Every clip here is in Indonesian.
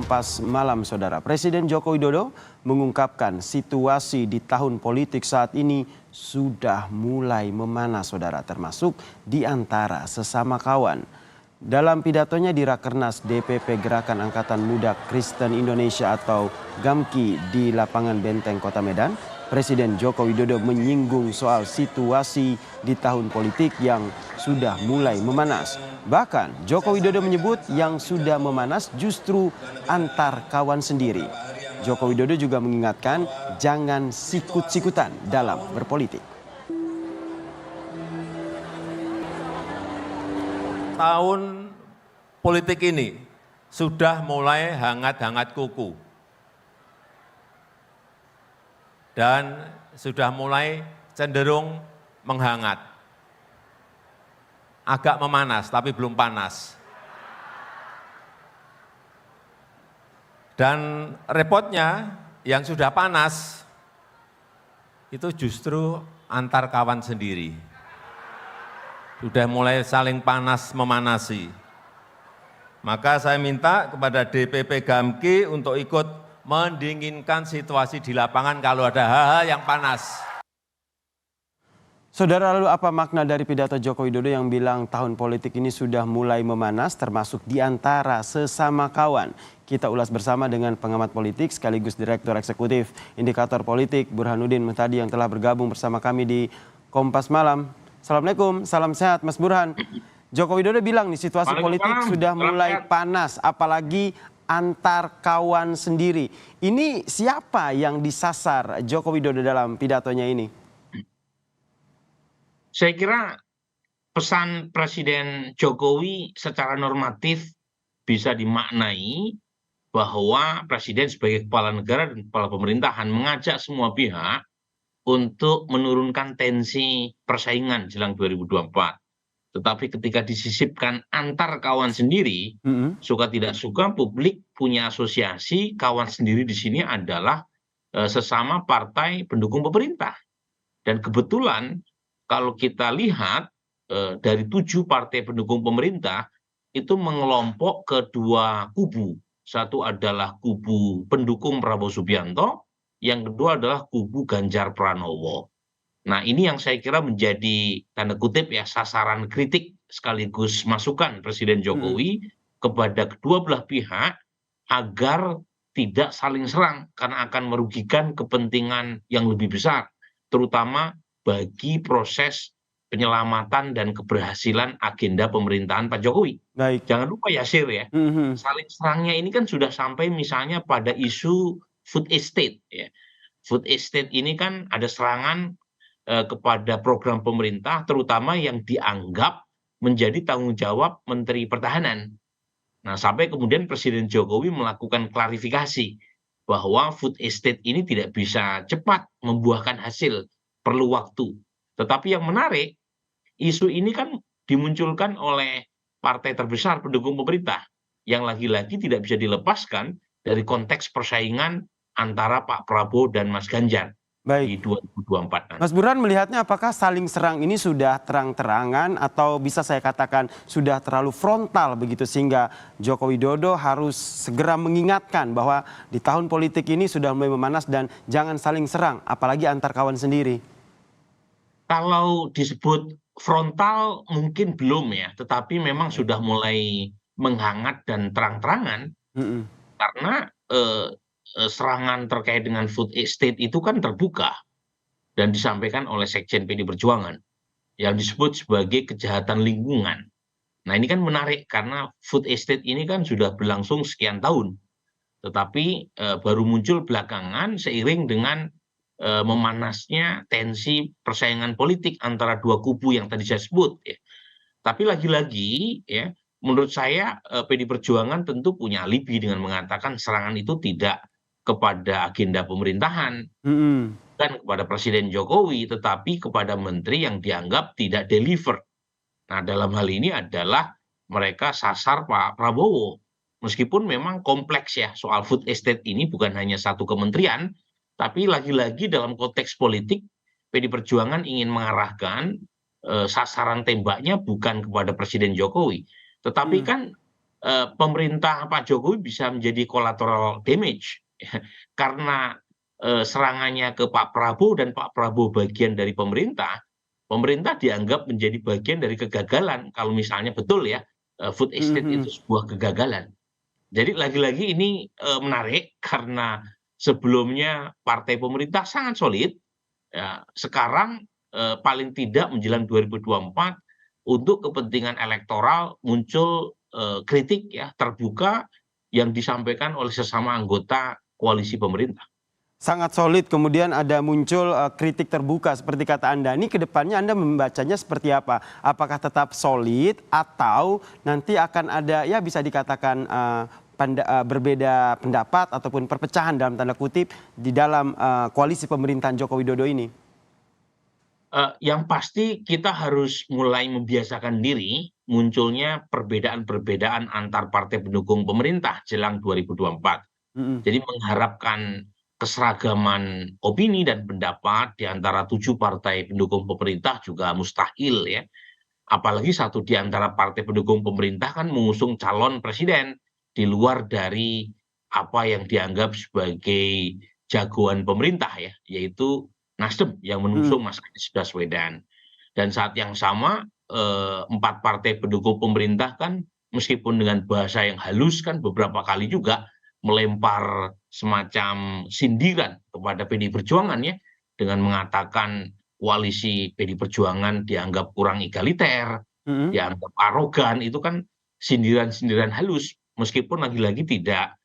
Kompas Malam, Saudara. Presiden Joko Widodo mengungkapkan situasi di tahun politik saat ini sudah mulai memanas, Saudara, termasuk di antara sesama kawan. Dalam pidatonya di Rakernas DPP Gerakan Angkatan Muda Kristen Indonesia atau GAMKI di lapangan Benteng Kota Medan, Presiden Joko Widodo menyinggung soal situasi di tahun politik yang sudah mulai memanas. Bahkan Joko Widodo menyebut yang sudah memanas justru antar kawan sendiri. Joko Widodo juga mengingatkan jangan sikut-sikutan dalam berpolitik. Tahun politik ini sudah mulai hangat-hangat kuku dan sudah mulai cenderung menghangat. Agak memanas tapi belum panas. Dan repotnya yang sudah panas itu justru antar kawan sendiri. Sudah mulai saling panas memanasi. Maka saya minta kepada DPP GAMKI untuk ikut mendinginkan situasi di lapangan kalau ada hal-hal yang panas. Saudara, lalu apa makna dari pidato Joko Widodo yang bilang tahun politik ini sudah mulai memanas termasuk di antara sesama kawan? Kita ulas bersama dengan pengamat politik sekaligus Direktur Eksekutif Indikator Politik Burhanuddin Muhtadi yang telah bergabung bersama kami di Kompas Malam. Assalamualaikum, salam sehat Mas Burhan. Joko Widodo bilang nih situasi politik sudah mulai panas, apalagi antar kawan sendiri. Ini siapa yang disasar Joko Widodo dalam pidatonya ini? Saya kira pesan Presiden Jokowi secara normatif bisa dimaknai bahwa Presiden sebagai kepala negara dan kepala pemerintahan mengajak semua pihak untuk menurunkan tensi persaingan jelang 2024. Tetapi ketika disisipkan antar kawan sendiri, suka tidak suka publik punya asosiasi kawan sendiri di sini adalah sesama partai pendukung pemerintah. Dan kebetulan kalau kita lihat dari 7 partai pendukung pemerintah itu mengelompok ke 2 kubu. Satu adalah kubu pendukung Prabowo Subianto, yang kedua adalah kubu Ganjar Pranowo. Nah, ini yang saya kira menjadi tanda kutip ya sasaran kritik sekaligus masukan Presiden Jokowi kepada kedua belah pihak agar tidak saling serang karena akan merugikan kepentingan yang lebih besar, terutama bagi proses penyelamatan dan keberhasilan agenda pemerintahan Pak Jokowi. Baik. Jangan lupa Yasir ya, saling serangnya ini kan sudah sampai misalnya pada isu food estate. Ya. Food estate ini kan ada serangan kepada program pemerintah, terutama yang dianggap menjadi tanggung jawab Menteri Pertahanan. Nah, sampai kemudian Presiden Jokowi melakukan klarifikasi bahwa food estate ini tidak bisa cepat membuahkan hasil, perlu waktu. Tetapi yang menarik, isu ini kan dimunculkan oleh partai terbesar pendukung pemerintah yang lagi-lagi tidak bisa dilepaskan dari konteks persaingan antara Pak Prabowo dan Mas Ganjar di 2024. Mas Burhan melihatnya apakah saling serang ini sudah terang-terangan atau bisa saya katakan sudah terlalu frontal begitu sehingga Joko Widodo harus segera mengingatkan bahwa di tahun politik ini sudah mulai memanas dan jangan saling serang apalagi antar kawan sendiri? Kalau disebut frontal mungkin belum ya, tetapi memang sudah mulai menghangat dan terang-terangan karena serangan terkait dengan food estate itu kan terbuka dan disampaikan oleh Sekjen PD Perjuangan yang disebut sebagai kejahatan lingkungan. Nah, ini kan menarik karena food estate ini kan sudah berlangsung sekian tahun, tetapi baru muncul belakangan seiring dengan memanasnya tensi persaingan politik antara 2 kubu yang tadi saya sebut. Ya. Tapi lagi-lagi ya, menurut saya PD Perjuangan tentu punya alibi dengan mengatakan serangan itu tidak kepada agenda pemerintahan, bukan kepada Presiden Jokowi, tetapi kepada menteri yang dianggap tidak deliver. Nah, dalam hal ini adalah mereka sasar Pak Prabowo. Meskipun memang kompleks ya soal food estate ini bukan hanya satu kementerian, tapi lagi-lagi dalam konteks politik PD Perjuangan ingin mengarahkan sasaran tembaknya bukan kepada Presiden Jokowi, tetapi kan pemerintah Pak Jokowi bisa menjadi collateral damage karena serangannya ke Pak Prabowo dan Pak Prabowo bagian dari pemerintah, pemerintah dianggap menjadi bagian dari kegagalan kalau misalnya betul ya, food Mhm, estate itu mhm. sebuah kegagalan. Jadi lagi-lagi ini menarik karena sebelumnya partai pemerintah sangat solid, ya sekarang paling tidak menjelang 2024 untuk kepentingan elektoral muncul kritik ya terbuka yang disampaikan oleh sesama anggota koalisi pemerintah. Sangat solid, kemudian ada muncul kritik terbuka seperti kata Anda. Ini ke depannya Anda membacanya seperti apa? Apakah tetap solid atau nanti akan ada ya bisa dikatakan berbeda pendapat ataupun perpecahan dalam tanda kutip di dalam koalisi pemerintahan Joko Widodo ini? Yang pasti kita harus mulai membiasakan diri munculnya perbedaan-perbedaan antar partai pendukung pemerintah jelang 2024. Mhm. Jadi mengharapkan keseragaman opini dan pendapat di antara 7 partai pendukung pemerintah juga mustahil ya. Apalagi satu di antara partai pendukung pemerintah kan mengusung calon presiden di luar dari apa yang dianggap sebagai jagoan pemerintah ya, yaitu Nasdem yang Mhm. mengusung Mas Anies Baswedan. Dan saat yang sama 4 partai pendukung pemerintah kan meskipun dengan bahasa yang halus kan beberapa kali juga melempar semacam sindiran kepada PDI Perjuangan ya, dengan mengatakan koalisi PDI Perjuangan dianggap kurang egaliter, Mhm. dianggap arogan, itu kan sindiran-sindiran halus. Meskipun lagi-lagi tidak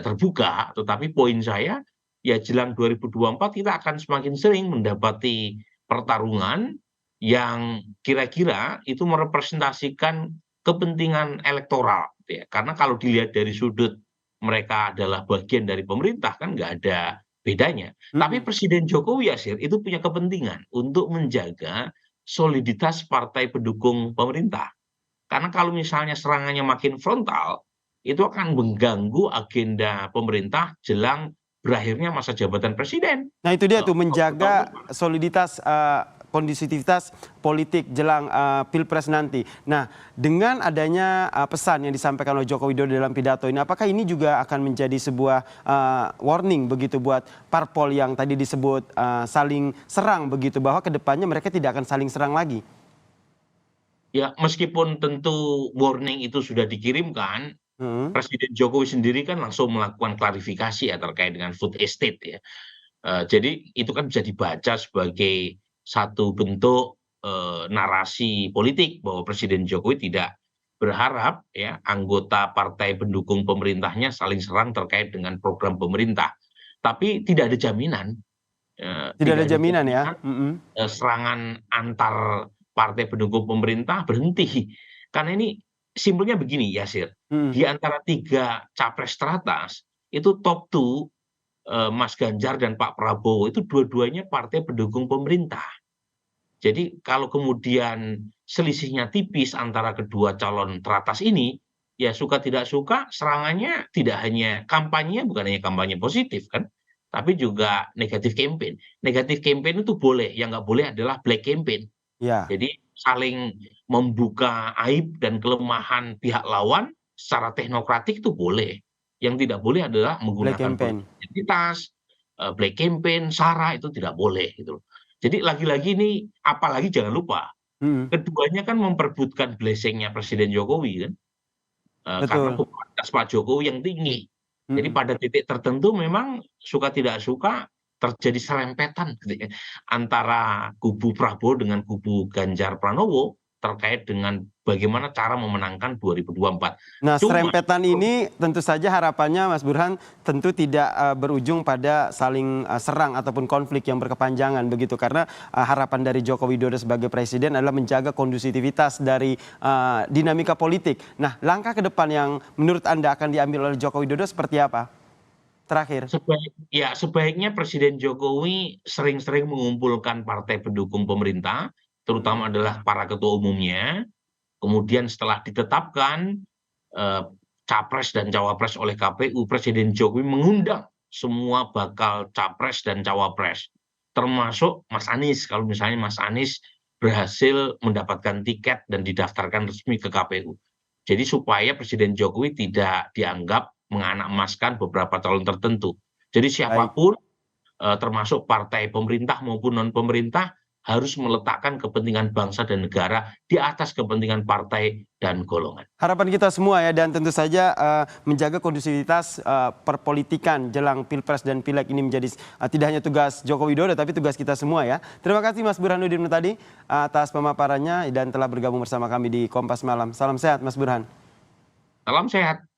terbuka, tetapi poin saya, ya jelang 2024 kita akan semakin sering mendapati pertarungan yang kira-kira itu merepresentasikan kepentingan elektoral, gitu ya. Karena kalau dilihat dari sudut mereka adalah bagian dari pemerintah kan nggak ada bedanya. Tapi Mhm. Presiden Jokowi Yasir itu punya kepentingan untuk menjaga soliditas partai pendukung pemerintah. Karena kalau misalnya serangannya makin frontal, itu akan mengganggu agenda pemerintah jelang berakhirnya masa jabatan presiden. Nah itu dia tuh Oktober tahun menjaga depan. soliditas, kondisivitas politik jelang pilpres nanti. Nah dengan adanya pesan yang disampaikan oleh Joko Widodo dalam pidato ini, apakah ini juga akan menjadi sebuah warning begitu buat parpol yang tadi disebut saling serang begitu, bahwa kedepannya mereka tidak akan saling serang lagi? Ya, meskipun tentu warning itu sudah dikirimkan, Mhm. Presiden Jokowi sendiri kan langsung melakukan klarifikasi ya terkait dengan food estate ya. Jadi itu kan bisa dibaca sebagai satu bentuk narasi politik bahwa Presiden Jokowi tidak berharap ya anggota partai pendukung pemerintahnya saling serang terkait dengan program pemerintah. Tapi tidak ada jaminan, Tidak ada tidak ada jaminan ya? jaminan Mhm. serangan antar partai pendukung pemerintah berhenti. Karena ini simpelnya begini Yasir, Mhm. di antara 3 capres teratas, itu top 2, Mas Ganjar dan Pak Prabowo itu dua-duanya partai pendukung pemerintah. Jadi kalau kemudian selisihnya tipis antara kedua calon teratas ini, ya suka tidak suka serangannya tidak hanya kampanye, bukan hanya kampanye positif kan, tapi juga negatif campaign. Negatif campaign itu boleh, yang nggak boleh adalah black campaign. Ya, Jadi saling membuka aib dan kelemahan pihak lawan secara teknokratik itu boleh. Yang tidak boleh adalah black menggunakan politik campaign. identitas, black campaign, SARA itu tidak boleh gitu loh. Jadi lagi-lagi ini apalagi jangan lupa, Mhm. keduanya kan memperebutkan blessing-nya Presiden Jokowi kan, karena Betul. popularitas Pak Jokowi yang tinggi. Jadi Mhm. pada titik tertentu memang suka tidak suka terjadi serempetan gitu ya, antara kubu Prabowo dengan kubu Ganjar Pranowo terkait dengan bagaimana cara memenangkan 2024. Nah, Cuma serempetan ini tentu saja harapannya Mas Burhan tentu tidak berujung pada saling serang ataupun konflik yang berkepanjangan begitu, karena harapan dari Joko Widodo sebagai presiden adalah menjaga kondusivitas dari dinamika politik. Nah, langkah ke depan yang menurut Anda akan diambil oleh Joko Widodo seperti apa? Terakhir. sebaiknya Presiden Jokowi sering-sering mengumpulkan partai pendukung pemerintah, Mhm. terutama adalah para ketua umumnya. Kemudian setelah ditetapkan eh, capres dan cawapres oleh KPU, Presiden Jokowi mengundang semua bakal capres dan cawapres, termasuk Mas Anies. Kalau misalnya Mas Anies berhasil mendapatkan tiket dan didaftarkan resmi ke KPU. Jadi supaya Presiden Jokowi tidak dianggap menganak emaskan beberapa calon tertentu. Jadi siapapun termasuk partai pemerintah maupun non-pemerintah harus meletakkan kepentingan bangsa dan negara di atas kepentingan partai dan golongan. Harapan kita semua ya, dan tentu saja menjaga kondusivitas perpolitikan jelang Pilpres dan Pileg ini menjadi tidak hanya tugas Joko Widodo tapi tugas kita semua ya. Terima kasih Mas Burhanuddin Muhtadi atas pemaparannya dan telah bergabung bersama kami di Kompas Malam. Salam sehat Mas Burhan. Salam sehat.